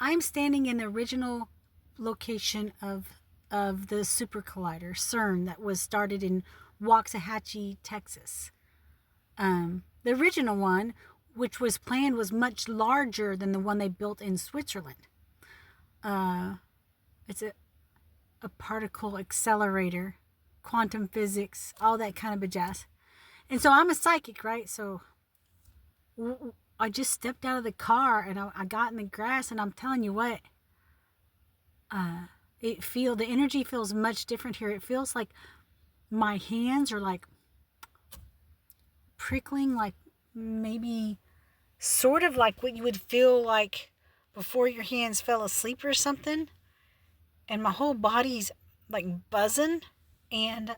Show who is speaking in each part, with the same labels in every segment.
Speaker 1: I'm standing in the original location of the super collider, CERN, that was started in Waxahachie, Texas. The original one, which was planned, was much larger than the one they built in Switzerland. It's a particle accelerator, quantum physics, all that kind of jazz. And so I'm a psychic, right? So I just stepped out of the car and I got in the grass, and I'm telling you what, the energy feels much different here. It feels like my hands are like prickling, like maybe sort of like what you would feel like before your hands fell asleep or something. And my whole body's like buzzing, and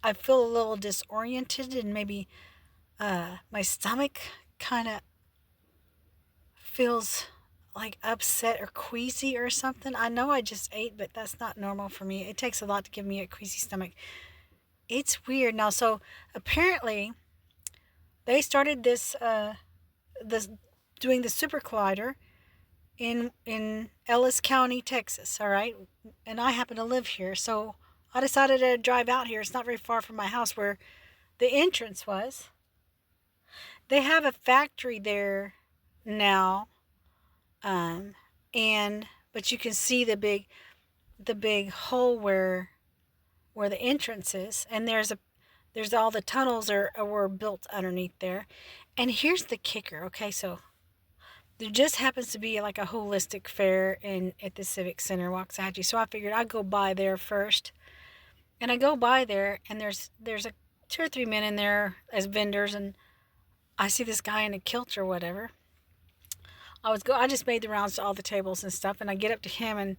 Speaker 1: I feel a little disoriented, and maybe my stomach kind of feels like upset or queasy or something. I know I just ate, but that's not normal for me. It takes a lot to give me a queasy stomach. It's weird. Now, so apparently they started this doing the super collider in Ellis County, Texas, all right? And I happen to live here, so I decided to drive out here. It's not very far from my house where the entrance was. They have a factory there now, but you can see the big hole where the entrance is, and there's all the tunnels were built underneath there. And here's the kicker, okay? So there just happens to be like a holistic fair at the Civic Center, Waxahachie. So I figured I'd go by there first. And I go by there, and there's a 2 or 3 men in there as vendors, and I see this guy in a kilt or whatever. I just made the rounds to all the tables and stuff, and I get up to him,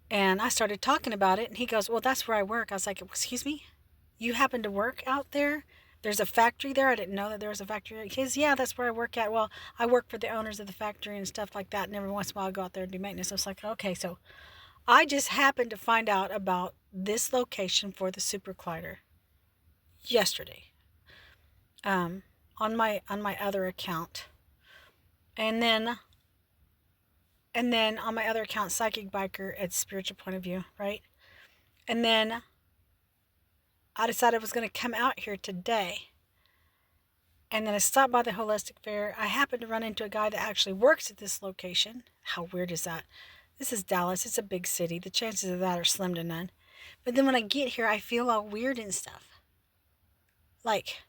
Speaker 1: and I started talking about it, and he goes, "Well, that's where I work." I was like, "Excuse me? You happen to work out there? There's a factory there? I didn't know that there was a factory." He says, "Yeah, that's where I work at." "Well, I work for the owners of the factory and stuff like that, and every once in a while I go out there and do maintenance." I was like, "Okay." So I just happened to find out about this location for the super collider yesterday, on my other account, and then on my other account, Psychic Biker at Spiritual Point of View, right? And then I decided I was going to come out here today. And then I stopped by the Holistic Fair. I happened to run into a guy that actually works at this location. How weird is that? This is Dallas. It's a big city. The chances of that are slim to none. But then when I get here, I feel all weird and stuff. Like,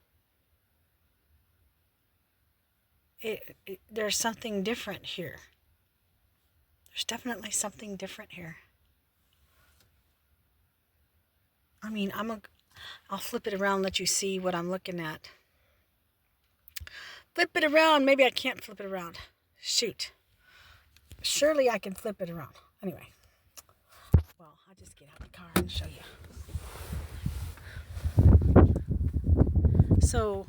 Speaker 1: there's something different here. There's definitely something different here. I mean, I'll flip it around and let you see what I'm looking at. Flip it around. Maybe I can't flip it around. Shoot. Surely I can flip it around. Anyway. Well, I'll just get out of the car and show you. So,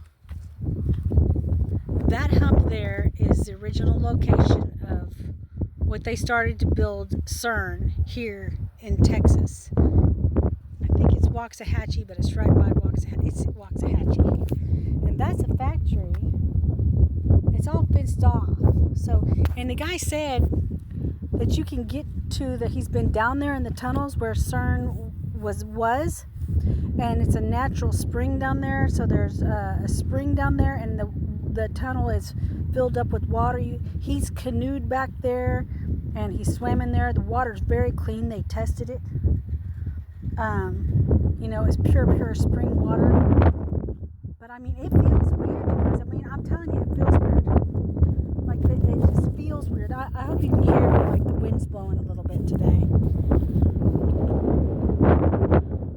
Speaker 1: that hump there is the original location of what they started to build CERN here in Texas. I think it's Waxahachie, but it's right by Waxahachie. And that's a factory. It's all fenced off. So, and the guy said that you can get he's been down there in the tunnels where CERN was, and it's a natural spring down there. So there's a spring down there, and the tunnel is filled up with water. He's canoed back there, and he swam in there. The water's very clean. They tested it. It's pure spring water. But I mean, it feels weird, because I mean, I'm telling you, it feels weird. Like it just feels weird. I hope you can hear me. Like the wind's blowing a little bit today.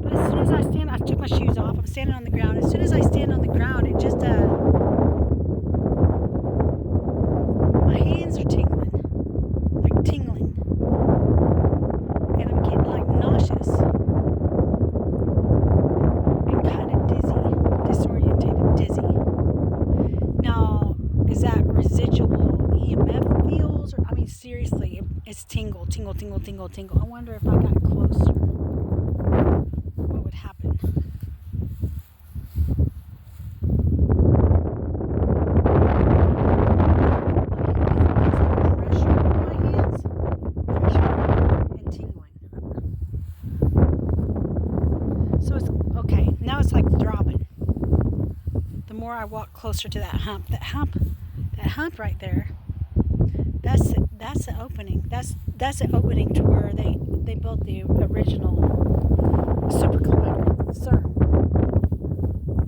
Speaker 1: But as soon as I took my shoes off. I'm standing on the ground. As soon as I stand on the ground, it just my hands are tingling, and I'm getting like nauseous and kind of disorientated, dizzy. Now, is that residual EMF feels? Or, I mean, seriously, it's tingle. I wonder if I got closer, what would happen? Pressure on my hands. more I walk closer to that hump right there, that's the opening. That's the opening to where they built the original supercollider, CERN.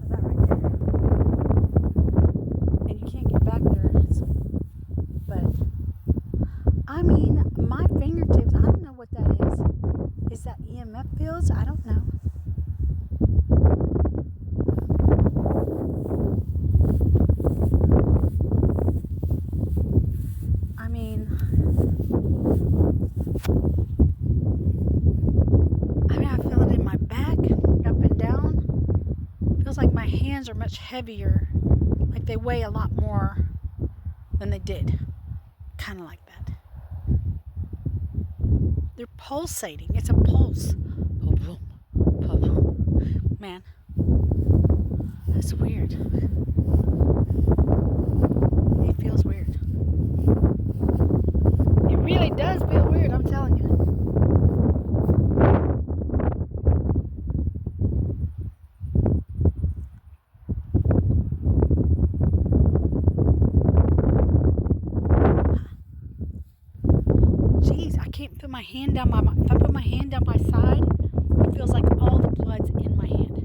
Speaker 1: That right there. And you can't get back there. But I mean, my fingertips. I don't know what that is. Is that EMF fields? I don't know. I mean, I feel it in my back, up and down. Feels like my hands are much heavier, like they weigh a lot more than they did. Kind of like that. They're pulsating. It's a pulse. Boom, boom, boom. Man, that's weird. It feels weird. It really does feel weird, I'm telling you. Jeez, I can't put my hand down if I put my hand down my side, it feels like all the blood's in my hand.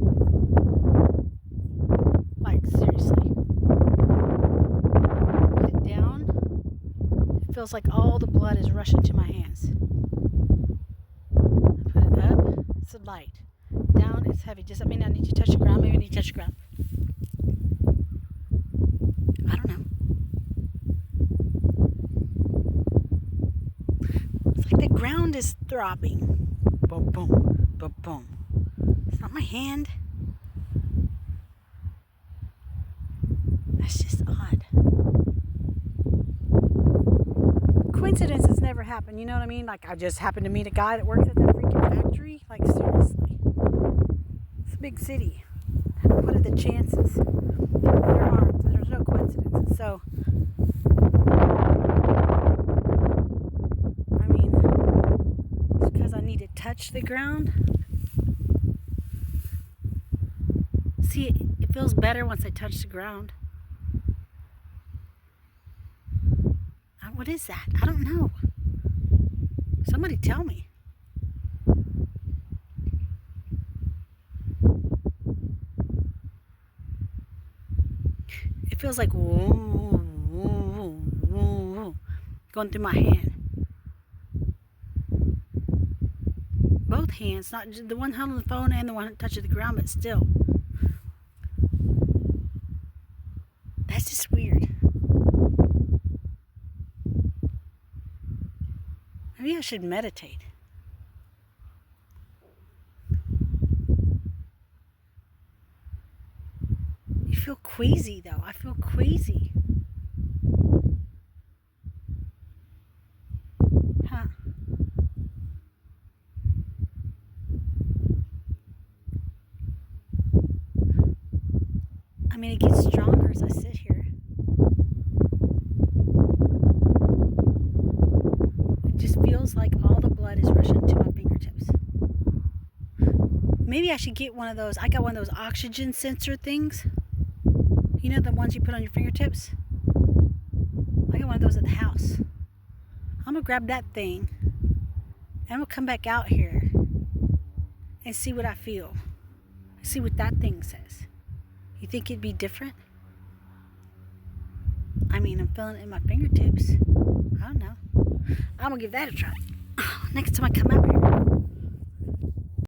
Speaker 1: Like, seriously. Put it down, it feels like all the blood is rushing to my hands. Put it up, it's light. Down, it's heavy. Does that mean I need to touch the ground? Maybe I need to touch the ground. I don't know. It's like the ground is throbbing. Boom, boom, boom, boom. It's not my hand. That's just odd. Coincidences never happen, you know what I mean? Like, I just happened to meet a guy that works at that freaking factory. Like, seriously. It's a big city. What are the chances? There aren't. There's no coincidences. So, I mean, it's because I need to touch the ground. See, it feels better once I touch the ground. What is that? I don't know. Somebody tell me. It feels like whoa, whoa, whoa, whoa, going through my hand. Both hands, not just the one holding the phone and the one touching the ground, but still. That's just weird. Maybe I should meditate. You feel queasy though. I feel queasy. Huh. I mean, it gets stronger as I sit here. It just feels like all the blood is rushing to my fingertips. Maybe I should get one of those. I got one of those oxygen sensor things. You know, the ones you put on your fingertips? I got one of those at the house. I'm going to grab that thing and I'm going to come back out here and see what I feel. See what that thing says. You think it'd be different? I mean, I'm feeling it in my fingertips. I don't know. I'm going to give that a try. Next time I come out here.